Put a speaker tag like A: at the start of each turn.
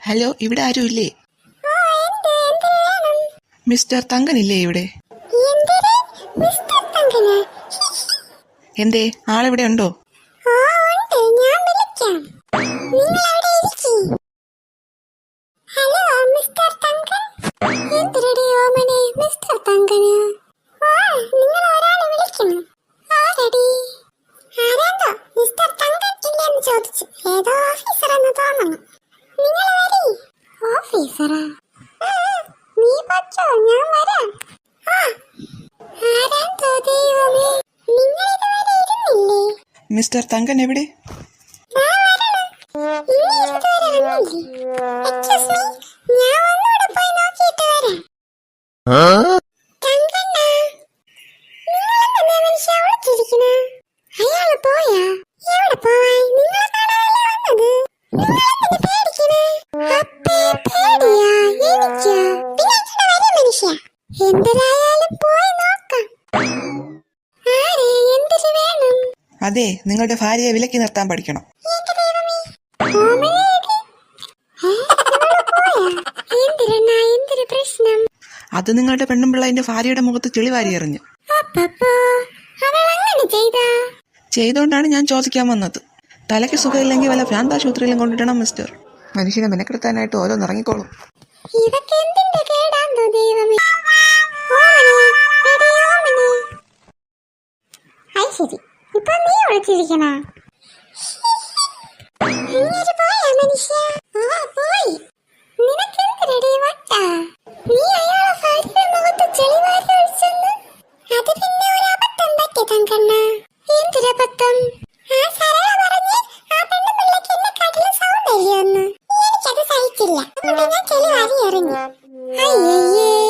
A: Hello, ഇവിടെ ആരും ഇല്ലേ? മിസ്റ്റർ തങ്കനില്ലേ ഇവിടെ? എന്തേ, ആളിവിടെ ഉണ്ടോ?
B: ഏതോ ഓഫീസറാന്ന് തോന്നുന്നു. നിങ്ങൾ വരി. ഓഫീസറാ? നീ പറ്റോ, ഞാൻ വരാം. ആരാന്തോ ദൈവമേ, നിങ്ങൾ ഇതുവരെ ഇരുന്നില്ലേ?
A: മിസ്റ്റർ തങ്കൻ എവിടെ?
B: ഞാൻ ഒന്നുകൂടെ പോയി നോക്കിയിട്ട് വരാം. തങ്കണ്ണ, നിങ്ങളെന്താ മനുഷ്യ വിളിച്ചിരിക്കണ? അയാള് പോയാ? എവിടെ പോവാൻ? നിങ്ങളെ കാണാനല്ലേ വന്നത്. നിങ്ങളെന്തിന് പേടിക്കണേ? അപ്പേ പേടിയാ എനിക്കാ? പിന്നെ ഇങ്ങനെ വരും മനുഷ്യ. എന്തിനായാലും പോയി നോക്കാം. ആരെ, എന്തിന് വേണം?
A: അതെ, നിങ്ങളുടെ ഭാര്യയെ വിലക്കി നിർത്താൻ പഠിക്കണം.
B: എന്റെ ദൈവമേ, ഓമനേടി. പോയാ? എന്തൊരു പ്രശ്നം?
A: അത് നിങ്ങളുടെ പെണ്ണുമ്പിള്ള എന്റെ ഭാര്യയുടെ മുഖത്ത് ചെളിവാരി എറിഞ്ഞു. ചെയ്തോണ്ടാണ് ഞാൻ ചോദിക്കാൻ വന്നത്. തലയ്ക്ക് സുഖമില്ലെങ്കിൽ വല്ല ഭ്രാന്താശുപത്രിയിലും കൊണ്ടിടണം മിസ്റ്റർ. മനുഷ്യനെ മെനക്കെടുത്താനായിട്ട് ഓരോന്ന് ഇറങ്ങിക്കോളും.
B: എനിക്കത് സഹിച്ചില്ല. ഞാൻ ചെളി വാരി എറിഞ്ഞു. അയ്യേ.